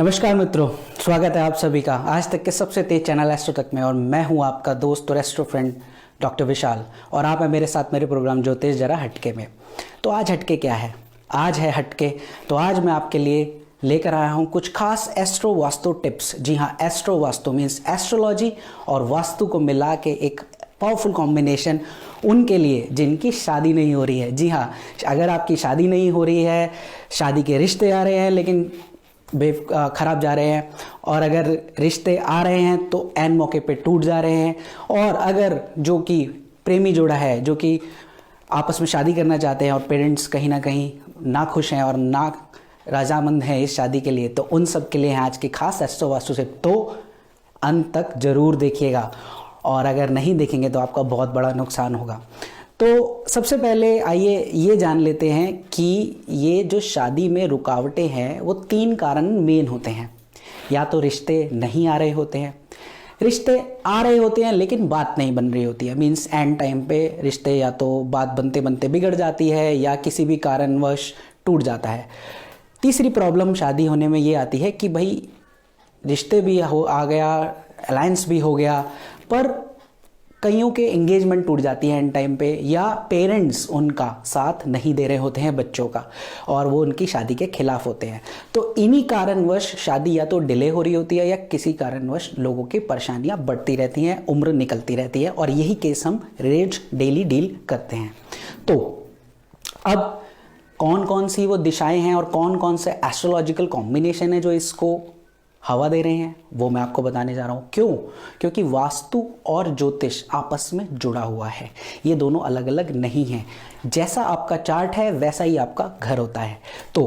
नमस्कार मित्रों, स्वागत है आप सभी का आज तक के सबसे तेज चैनल एस्ट्रो तक में। और मैं हूं आपका दोस्त और एस्ट्रो फ्रेंड डॉक्टर विशाल, और आप हैं मेरे साथ मेरे प्रोग्राम ज्योतिष जरा हटके में। तो आज हटके क्या है? आज है हटके। तो आज मैं आपके लिए लेकर आया हूं कुछ खास एस्ट्रो वास्तु टिप्स। जी हाँ, एस्ट्रो वास्तु मीन्स एस्ट्रोलॉजी और वास्तु को मिला के एक पावरफुल कॉम्बिनेशन उनके लिए जिनकी शादी नहीं हो रही है। जी हाँ, अगर आपकी शादी नहीं हो रही है, शादी के रिश्ते आ रहे हैं लेकिन खराब जा रहे हैं, और अगर रिश्ते आ रहे हैं तो ऐन मौके पे टूट जा रहे हैं, और अगर जो कि प्रेमी जोड़ा है जो कि आपस में शादी करना चाहते हैं और पेरेंट्स कहीं ना कहीं ना खुश हैं और ना रजामंद हैं इस शादी के लिए, तो उन सब के लिए आज की खास एस्ट्रो वास्तु से तो अंत तक जरूर देखिएगा, और अगर नहीं देखेंगे तो आपका बहुत बड़ा नुकसान होगा। तो सबसे पहले आइए ये जान लेते हैं कि ये जो शादी में रुकावटें हैं वो 3 कारण मेन होते हैं। या तो रिश्ते नहीं आ रहे होते हैं, रिश्ते आ रहे होते हैं लेकिन बात नहीं बन रही होती है, मीन्स एंड टाइम पे रिश्ते या तो बात बनते बनते बिगड़ जाती है या किसी भी कारणवश टूट जाता है। तीसरी प्रॉब्लम शादी होने में ये आती है कि भाई रिश्ते भी आ गया, अलायंस भी हो गया, पर कईयों के एंगेजमेंट टूट जाती है एंड टाइम पे, या पेरेंट्स उनका साथ नहीं दे रहे होते हैं बच्चों का और वो उनकी शादी के खिलाफ होते हैं। तो इन्हीं कारणवश शादी या तो डिले हो रही होती है या किसी कारणवश लोगों की परेशानियां बढ़ती रहती हैं, उम्र निकलती रहती है, और यही केस हम रोज डेली डील करते हैं। तो अब कौन कौन सी वो दिशाएं हैं और कौन कौन से एस्ट्रोलॉजिकल कॉम्बिनेशन है जो इसको हवा दे रहे हैं वो मैं आपको बताने जा रहा हूं। क्यों? क्योंकि वास्तु और ज्योतिष आपस में जुड़ा हुआ है, ये दोनों अलग अलग नहीं हैं। जैसा आपका चार्ट है वैसा ही आपका घर होता है। तो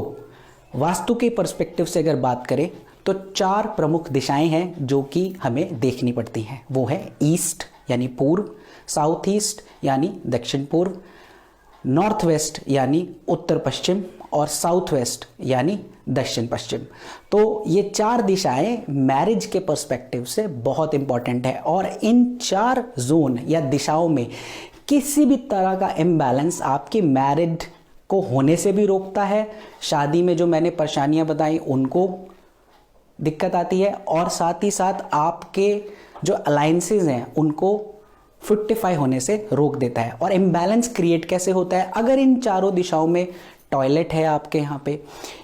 वास्तु के पर्सपेक्टिव से अगर बात करें तो 4 प्रमुख दिशाएं हैं जो कि हमें देखनी पड़ती हैं। वो है ईस्ट यानी पूर्व, साउथ ईस्ट यानी दक्षिण पूर्व, नॉर्थ वेस्ट यानी उत्तर पश्चिम, और साउथ वेस्ट यानी दक्षिण पश्चिम। तो ये 4 दिशाएं मैरिज के पर्सपेक्टिव से बहुत इंपॉर्टेंट है, और इन 4 जोन या दिशाओं में किसी भी तरह का इम्बैलेंस आपकी मैरिड को होने से भी रोकता है, शादी में जो मैंने परेशानियां बताई उनको दिक्कत आती है, और साथ ही साथ आपके जो अलायंसेज हैं उनको फ्रुक्टिफाई होने से रोक देता है। और इम्बैलेंस क्रिएट कैसे होता है? अगर इन चारों दिशाओं में टॉयलेट है आपके यहाँ पे,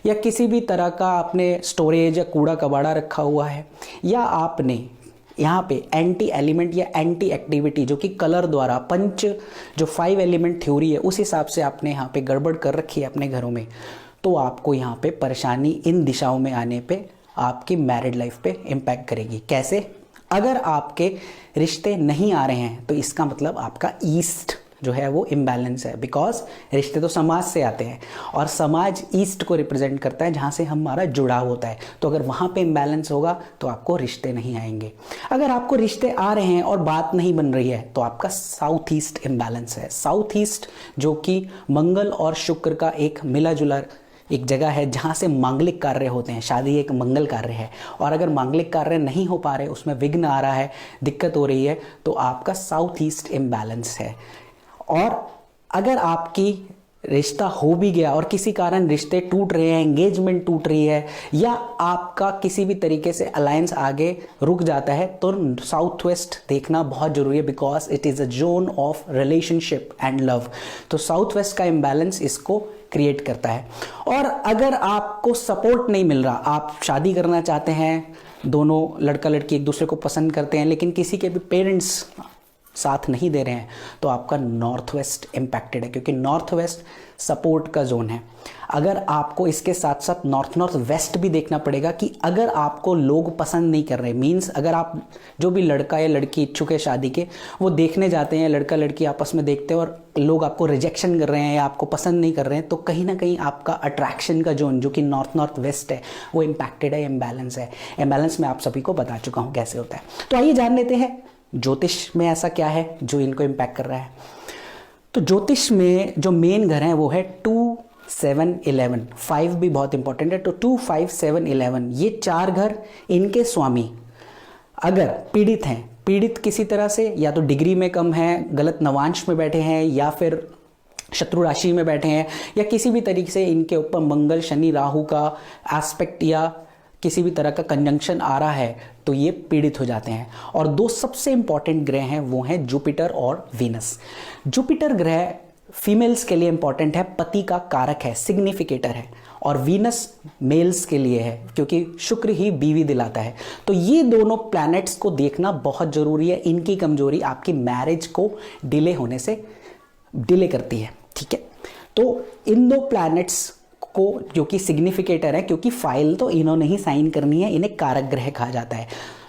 या किसी भी तरह का आपने स्टोरेज या कूड़ा कबाड़ा रखा हुआ है, या आपने यहाँ पे एंटी एलिमेंट या एंटी एक्टिविटी जो कि कलर द्वारा जो 5 एलिमेंट थ्योरी है उस हिसाब से आपने यहाँ पे गड़बड़ कर रखी है अपने घरों में, तो आपको यहाँ पे परेशानी इन दिशाओं में आने पे आपकी मैरिड लाइफ पे इम्पैक्ट करेगी। कैसे? अगर आपके रिश्ते नहीं आ रहे हैं तो इसका मतलब आपका ईस्ट जो है वो इम्बैलेंस है, बिकॉज रिश्ते तो समाज से आते हैं और समाज ईस्ट को रिप्रेजेंट करता है जहाँ से हमारा जुड़ाव होता है। तो अगर वहाँ पे इम्बैलेंस होगा तो आपको रिश्ते नहीं आएंगे। अगर आपको रिश्ते आ रहे हैं और बात नहीं बन रही है तो आपका साउथ ईस्ट इम्बैलेंस है। साउथ ईस्ट जो कि मंगल और शुक्र का एक मिला जुला एक जगह है जहाँ से मांगलिक कार्य होते हैं। शादी एक मंगल कार्य है, और अगर मांगलिक कार्य नहीं हो पा रहे, उसमें विघ्न आ रहा है, दिक्कत हो रही है, तो आपका साउथ ईस्ट इम्बैलेंस है। और अगर आपकी रिश्ता हो भी गया और किसी कारण रिश्ते टूट रहे हैं, एंगेजमेंट टूट रही है, या आपका किसी भी तरीके से अलायंस आगे रुक जाता है, तो साउथ वेस्ट देखना बहुत जरूरी है, because it is a zone of relationship and love. तो साउथ वेस्ट का इम्बैलेंस इसको क्रिएट करता है। और अगर आपको सपोर्ट नहीं मिल रहा, आप शादी करना चाहते हैं, दोनों लड़का लड़की एक दूसरे को पसंद करते हैं, लेकिन किसी के भी पेरेंट्स साथ नहीं दे रहे हैं, तो आपका नॉर्थ वेस्ट इम्पैक्टेड है, क्योंकि नॉर्थ वेस्ट सपोर्ट का जोन है। अगर आपको इसके साथ साथ नॉर्थ वेस्ट भी देखना पड़ेगा कि अगर आपको लोग पसंद नहीं कर रहे, मीन्स अगर आप जो भी लड़का या लड़की इच्छुक है शादी के, वो देखने जाते हैं, लड़का लड़की आपस में देखते हैं और लोग आपको रिजेक्शन कर रहे हैं या आपको पसंद नहीं कर रहे हैं, तो कहीं ना कहीं आपका अट्रैक्शन का जोन जो कि नॉर्थ वेस्ट है वो इम्पैक्टेड है, इम्बैलेंस है। इम्बैलेंस मैं आप सभी को बता चुका हूँ कैसे होता है। तो आइए जान लेते हैं ज्योतिष में ऐसा क्या है जो इनको इम्पैक्ट कर रहा है। तो ज्योतिष में जो मेन घर हैं वो है 2, 7, 11। 5 भी बहुत इंपॉर्टेंट है। तो 2, 5, 7, 11 ये 4 घर, इनके स्वामी अगर पीड़ित हैं, पीड़ित किसी तरह से, या तो डिग्री में कम है, गलत नवांश में बैठे हैं, या फिर शत्रु राशि में बैठे हैं, या किसी भी तरीके से इनके ऊपर मंगल शनि राहु का एस्पेक्ट या किसी भी तरह का कंजंक्शन आ रहा है तो ये पीड़ित हो जाते हैं। और दो सबसे इंपॉर्टेंट ग्रह हैं, वो हैं जुपिटर और वीनस। जुपिटर ग्रह फीमेल्स के लिए इंपॉर्टेंट है, पति का कारक है, सिग्निफिकेटर है, और वीनस मेल्स के लिए है क्योंकि शुक्र ही बीवी दिलाता है। तो ये दोनों प्लैनेट्स को देखना बहुत जरूरी है, इनकी कमजोरी आपकी मैरिज को डिले होने से डिले करती है, ठीक है। तो इन दो प्लैनेट्स को जो कि सिग्निफिकेटर है, क्योंकि फाइल तो इन्होंने ही साइन करनी है, इन्हें कारक ग्रह कहा जाता है।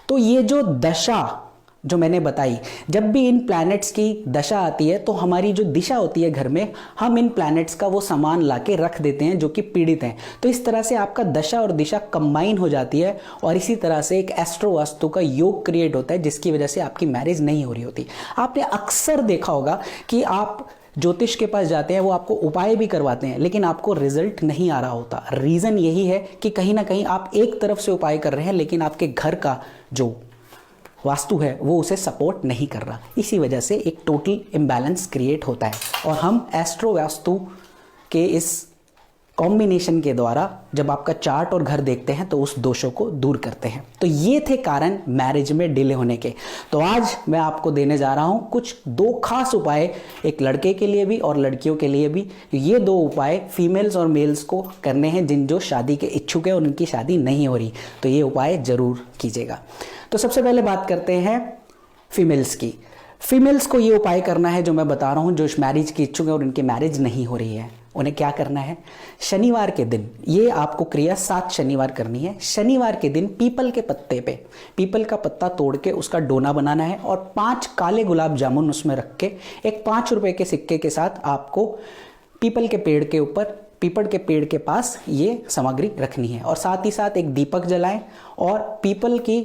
तो ये जो दशा जो मैंने बताई, जब भी इन प्लैनेट्स की दशा आती है तो हमारी जो दिशा होती है घर में, हम इन प्लैनेट्स का वो सामान लाके रख देते हैं जो कि पीड़ित हैं। तो इस तरह से आपका दशा और दिशा कंबाइन हो जाती है और इसी तरह से एक एस्ट्रो वास्तु का योग क्रिएट होता है, जिसकी वजह से आपकी मैरिज नहीं हो रही होती। आपने अक्सर देखा होगा कि आप ज्योतिष के पास जाते हैं, वो आपको उपाय भी करवाते हैं, लेकिन आपको रिजल्ट नहीं आ रहा होता। रीज़न यही है कि कहीं ना कहीं आप एक तरफ से उपाय कर रहे हैं, लेकिन आपके घर का जो वास्तु है वो उसे सपोर्ट नहीं कर रहा। इसी वजह से एक टोटल इम्बैलेंस क्रिएट होता है और हम एस्ट्रो वास्तु के इस कॉम्बिनेशन के द्वारा जब आपका चार्ट और घर देखते हैं तो उस दोषों को दूर करते हैं। तो ये थे कारण मैरिज में डिले होने के। तो आज मैं आपको देने जा रहा हूँ कुछ दो खास उपाय, एक लड़के के लिए भी और लड़कियों के लिए भी। ये दो उपाय फीमेल्स और मेल्स को करने हैं जिन जो शादी के इच्छुक है और उनकी शादी नहीं हो रही, तो ये उपाय जरूर कीजिएगा। तो सबसे पहले बात करते हैं फीमेल्स की। फीमेल्स को ये उपाय करना है जो मैं बता रहा हूँ, जो मैरिज की इच्छुक है और उनकी मैरिज नहीं हो रही है, उन्हें क्या करना है? शनिवार के दिन, ये आपको क्रिया 7 शनिवार करनी है। शनिवार के दिन पीपल के पत्ते पे पीपल का पत्ता तोड़ के उसका डोना बनाना है और 5 काले गुलाब जामुन उसमें रख के एक 5 रुपए के सिक्के के साथ आपको पीपल के पेड़ के ऊपर, पीपल के पेड़ के पास ये सामग्री रखनी है। और साथ ही साथ एक दीपक जलाएं और पीपल की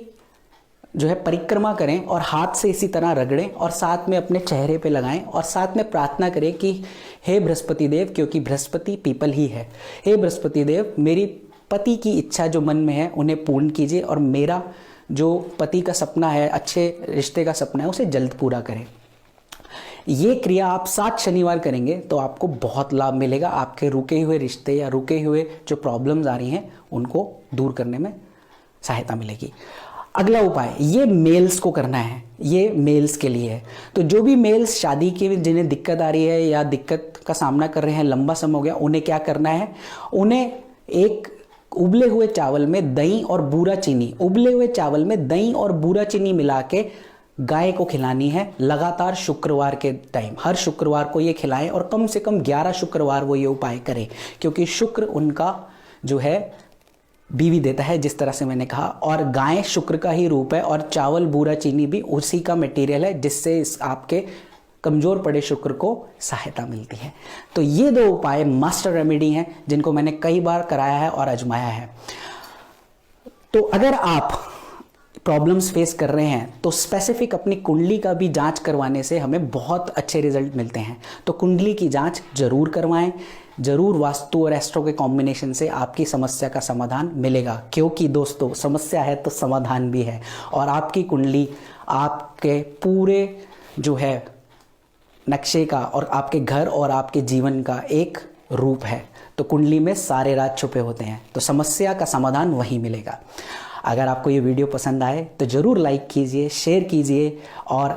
जो है परिक्रमा करें और हाथ से इसी तरह रगड़ें और साथ में अपने चेहरे पे लगाएं और साथ में प्रार्थना करें कि हे बृहस्पति देव, क्योंकि बृहस्पति पीपल ही है, हे बृहस्पति देव, मेरी पति की इच्छा जो मन में है उन्हें पूर्ण कीजिए और मेरा जो पति का सपना है, अच्छे रिश्ते का सपना है, उसे जल्द पूरा करें। ये क्रिया आप 7 शनिवार करेंगे तो आपको बहुत लाभ मिलेगा। आपके रुके हुए रिश्ते या रुके हुए जो प्रॉब्लम्स आ रही हैं उनको दूर करने में सहायता मिलेगी। अगला उपाय ये मेल्स को करना है, ये मेल्स के लिए है। तो जो भी मेल्स शादी की जिन्हें दिक्कत आ रही है या दिक्कत का सामना कर रहे हैं, लंबा समय हो गया, उन्हें क्या करना है? उन्हें एक उबले हुए चावल में दही और बूरा चीनी, उबले हुए चावल में दही और बूरा चीनी मिला के गाय को खिलानी है लगातार शुक्रवार के टाइम। हर शुक्रवार को ये खिलाएं और कम से कम 11 शुक्रवार वो ये उपाय करें, क्योंकि शुक्र उनका जो है बीवी देता है, जिस तरह से मैंने कहा, और गाय शुक्र का ही रूप है और चावल बूरा चीनी भी उसी का मटेरियल है, जिससे आपके कमजोर पड़े शुक्र को सहायता मिलती है। तो ये 2 उपाय मास्टर रेमेडी हैं जिनको मैंने कई बार कराया है और आजमाया है। तो अगर आप प्रॉब्लम्स फेस कर रहे हैं तो स्पेसिफिक अपनी कुंडली का भी जांच करवाने से हमें बहुत अच्छे रिजल्ट मिलते हैं। तो कुंडली की जांच जरूर करवाएं, जरूर वास्तु और एस्ट्रो के कॉम्बिनेशन से आपकी समस्या का समाधान मिलेगा, क्योंकि दोस्तों समस्या है तो समाधान भी है। और आपकी कुंडली आपके पूरे जो है नक्शे का और आपके घर और आपके जीवन का एक रूप है। तो कुंडली में सारे राज छुपे होते हैं, तो समस्या का समाधान वहीं मिलेगा। अगर आपको ये वीडियो पसंद आए तो ज़रूर लाइक कीजिए, शेयर कीजिए और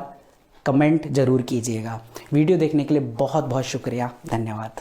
कमेंट ज़रूर कीजिएगा। वीडियो देखने के लिए बहुत बहुत शुक्रिया, धन्यवाद।